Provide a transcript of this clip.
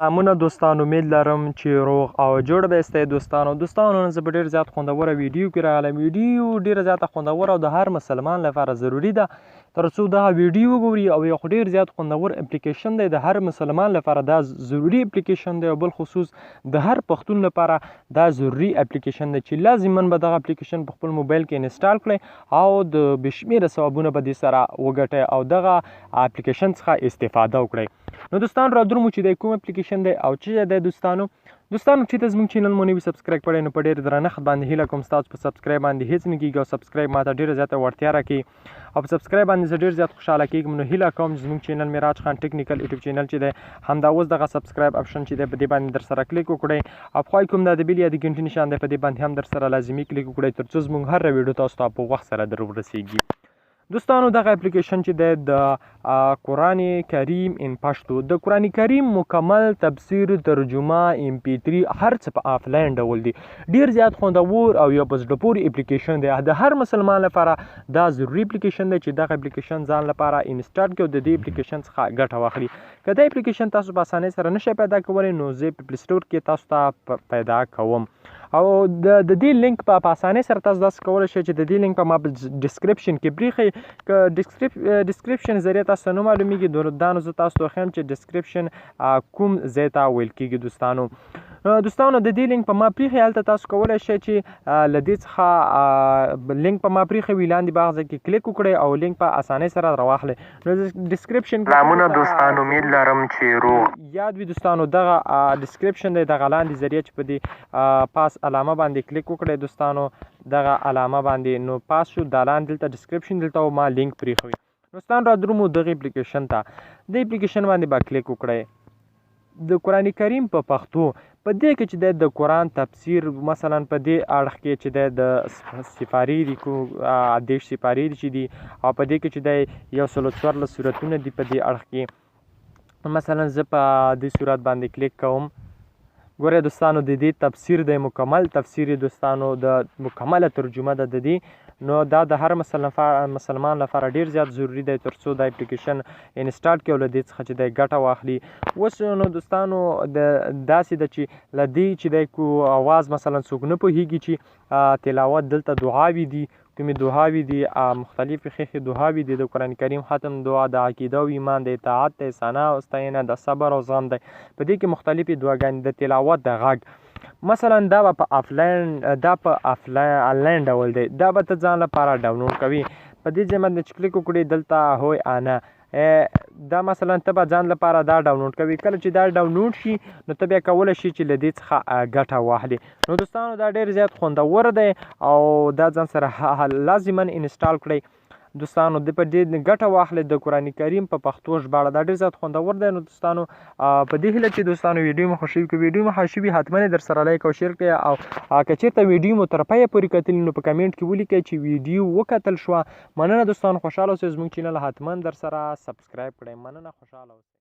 سلامونه دوستان، امید لرم چې روغ او جوړ به یاستئ دوستانو نن زه په ډېر زیات خوندوره ویډیو کې راغلم. ویډیو ډېره زیاته خوندوره او د هر مسلمان لپاره ضروري ده تر څو دغه ویډیو وګوري او یو ډېر زیات خوندور اپلیکیشن دی. د هر مسلمان لپاره دا ضروري اپلیکیشن دی او بل خصوص د هر پښتون لپاره دا ضروري اپلیکیشن دی چې لازما به دغه اپلیکیشن په خپل موبایل کې انسټال کړئ او د بېشمېره ثوابونه به دې سره وګټئ او دغه اپلیکیشن څخه استفاده وکړئ. نو دوستان را درومو چې د کوم اپلیکیشن دی او چې دی دوستانو چې ته زموږ چینل مو نه وي سبسکرایب کړی نو په ډېر درنښت باندې هیله کوم ستاسو په سبسکرایب باندې هېڅ نه کېږي او سبسکرایب ماته ډېره زیاته وړتیا راکوي او په سبسکرایب باندې زه ډېر زیات خوشحاله کېږم. نو هیله کوم چې زموږ چینل معراج خان ټیکنیکل یوټیوب چینل چې دی همدا اوس دغه سبسکرایب اپشن چې دی په دې باندې در سره کلیک وکړئ او پخوا کوم دا د بیل یا د ګنټې نشان دی په دې باندې هم در سره لازمي کلیک وکړئ تر څو زموږ هر ویډیو تاسو ته په وخت سره در ورسیږي. دوستانو دغه اپلیکیشن چې دی د قرآن کریم ان پښتو د قرآن کریم مکمل تفسیر ترجمه MP3 هر څه په آفلاین ډول دی. ډیر زیات خوندور او یو په زړه پورې اپلیکیشن دی. د هر مسلمان لپاره دا ضروري اپلیکیشن دی چې دغه اپلیکیشن ځان لپاره انسټال کړي او د دې اپلیکیشن څخه ګټه واخلي. که دا اپلیکیشن تاسو په اسانۍ سره نشئ پیدا کولی نو زه په پلی سټور کې تاسو ته پیدا کوم او د دې لینک په اسانۍ سره تاسو داسې کولی شئ چې د دې لینک په ما په ډسکرپشن کې پرېښئ. که ډسکرپشن ذریعه تاسو ته نه معلومیږي دا نو زه تاسو ته وښیم چې ډسکرپشن کوم ځای ته ویل کېږي. دوستانو د دې لینک په ما پرېښئ هلته تاسو کولی شئ چې له دې څخه لینک په ما پرېښئ وي لاندې به هغه ځای کې کلیک وکړئ او لینک په اسانۍ سره راواخلئ. نو ډسکرپشن سلامونه دوستان، امید لرم چې روغ یاد وي دوستانو دغه ډسکرپشن دی دغه لاندې ذریعه چې په دې پاس علامه باندې کلیک وکړئ دوستانو دغه علامه باندې نو پاس شو دا لاندې دلته ډسکرپشن دلته ما لینک پرېښوي. دوستان را درومو دغه اپلیکیشن ته. د اپلیکیشن باندې به کلیک وکړئ. د قرآن کریم په پښتو په دې کې چې د قرآن تفسیر مثلا په دې اړخ کې چې د سپارې دي 10 سپارې دي چې دي او په دې کې چې د 114 سورتونه دي په دې اړخ کې مثلا زه په دې صورت باندې کلیک کوم. ګورئ دوستانو د دې تفسیر د مکمل تفسیر دوستانو د مکمله ترجمه ده د دې نو دا د هر مسلمان لپاره ډیر زیات ضروری دی تر څو د اپلیکیشن انسټال کړي او له دې څخه چې دی ګټه واخلي. اوس نو دوستانو داسې ده چې له دې چې دی کو اواز مثلا څوک نه پوهېږي چې تلاوت دلته دعاوې دي کومې دعاوې دي مختلفې ښې دعاوې دي د قرآن کریم ختم دعا د عقیده او ایمان د اطاعت د ثنا او ستاینه د صبر او زغم دی. په دې کې مختلفې دعاګانې د تلاوت د غږ مثلا دا په آنلاین ډول دی دا به ته ځان لپاره ډاونلوډ کوي. په دې ځای باندې چې کلیک وکړې دلته هوی آنه دا مثلا ته به ځان لپاره دا ډاونلوډ کوي. کله چې دا ډاونلوډ شي نو ته بیا کولی شي چې له دې څخه ګټه واخلي. نو دوستانو دا ډېر زیات خوندور دی او دا ځان سره لازما انسټال کړئ. دوستانو د په دې ګټه واخلئ د قرآن کریم په پښتو ژباړه دا ډېر زیات خوندور دی. نو دوستانو په دې هیله چې دوستانو ویډیو مو خوښ شوي که ویډیو مو خوښ شوي حتما در سره لایک او شیر کړئ او که چېرته ویډیو مو تر پایه پورې کتلي نو په کمنټ کې ولیکئ چې ویډیو وکتل شوه. مننه دوستانو، خوشحاله اوسئ. زموږ چینل حتما در سره سبسکرایب کړئ. مننه، خوشحاله اوسئ.